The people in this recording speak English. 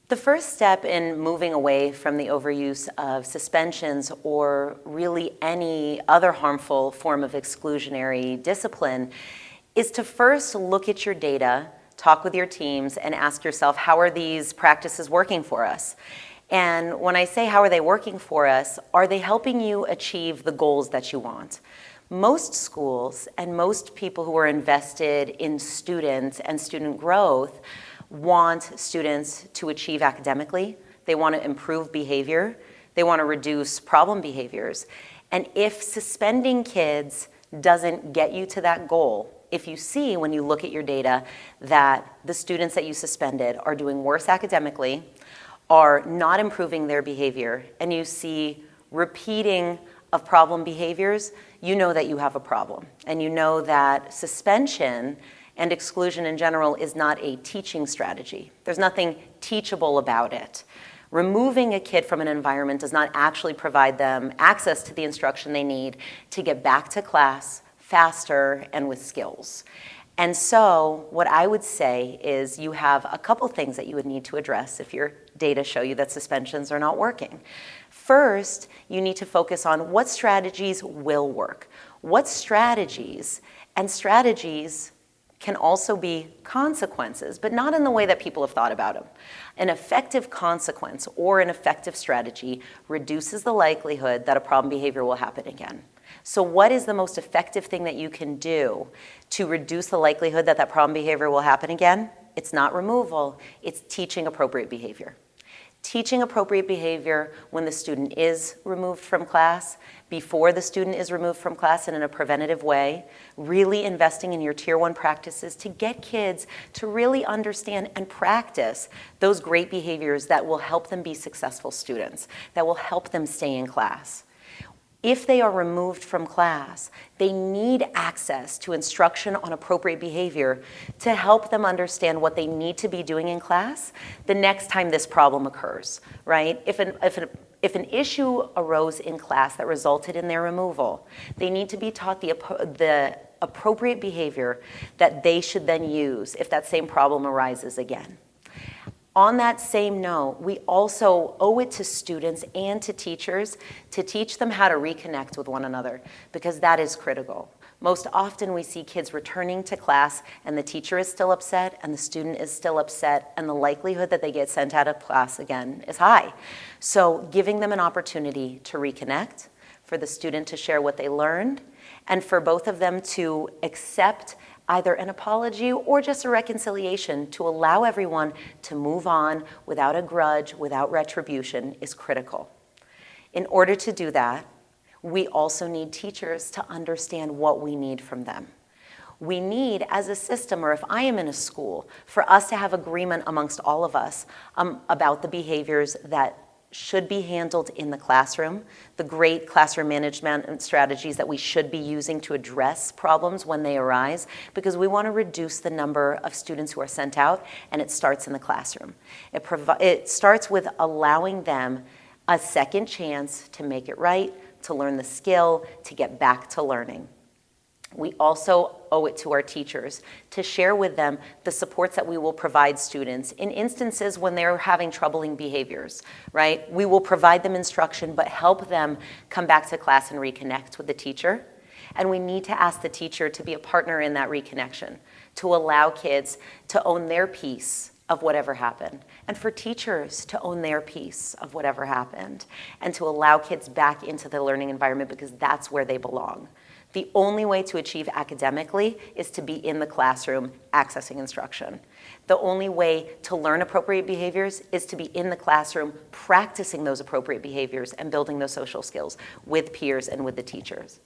The first step in moving away from the overuse of suspensions or really any other harmful form of exclusionary discipline is to first look at your data, talk with your teams, and ask yourself, how are these practices working for us? And when I say how are they working for us, are they helping you achieve the goals that you want? Most schools and most people who are invested in students and student growth want students to achieve academically. They want to improve behavior. They want to reduce problem behaviors. And if suspending kids doesn't get you to that goal, if you see when you look at your data that the students that you suspended are doing worse academically, are not improving their behavior, and you see repeating of problem behaviors, you know that you have a problem. And you know that suspension and exclusion in general is not a teaching strategy. There's nothing teachable about it. Removing a kid from an environment does not actually provide them access to the instruction they need to get back to class faster and with skills. And so what I would say is you have a couple things that you would need to address if your data show you that suspensions are not working. First, you need to focus on what strategies will work. What strategies, and strategies can also be consequences, but not in the way that people have thought about them. An effective consequence or an effective strategy reduces the likelihood that a problem behavior will happen again. So what is the most effective thing that you can do to reduce the likelihood that that problem behavior will happen again? It's not removal, it's teaching appropriate behavior. Teaching appropriate behavior when the student is removed from class, before the student is removed from class, and in a preventative way, really investing in your Tier 1 practices to get kids to really understand and practice those great behaviors that will help them be successful students, that will help them stay in class. If they are removed from class, they need access to instruction on appropriate behavior to help them understand what they need to be doing in class the next time this problem occurs, right? If an issue arose in class that resulted in their removal, they need to be taught the appropriate behavior that they should then use if that same problem arises again. On that same note, we also owe it to students and to teachers to teach them how to reconnect with one another, because that is critical. Most often we see kids returning to class and the teacher is still upset and the student is still upset, and the likelihood that they get sent out of class again is high. So giving them an opportunity to reconnect, for the student to share what they learned, and for both of them to accept either an apology or just a reconciliation to allow everyone to move on without a grudge, without retribution, is critical. In order to do that, we also need teachers to understand what we need from them. We need, as a system, or if I am in a school, for us to have agreement amongst all of us about the behaviors that should be handled in the classroom, the great classroom management strategies that we should be using to address problems when they arise, because we want to reduce the number of students who are sent out, and it starts in the classroom. It starts with allowing them a second chance to make it right, to learn the skill, to get back to learning. We also owe it to our teachers to share with them the supports that we will provide students in instances when they're having troubling behaviors, right? We will provide them instruction, but help them come back to class and reconnect with the teacher. And we need to ask the teacher to be a partner in that reconnection, to allow kids to own their piece of whatever happened, and for teachers to own their piece of whatever happened, and to allow kids back into the learning environment, because that's where they belong. The only way to achieve academically is to be in the classroom accessing instruction. The only way to learn appropriate behaviors is to be in the classroom practicing those appropriate behaviors and building those social skills with peers and with the teachers.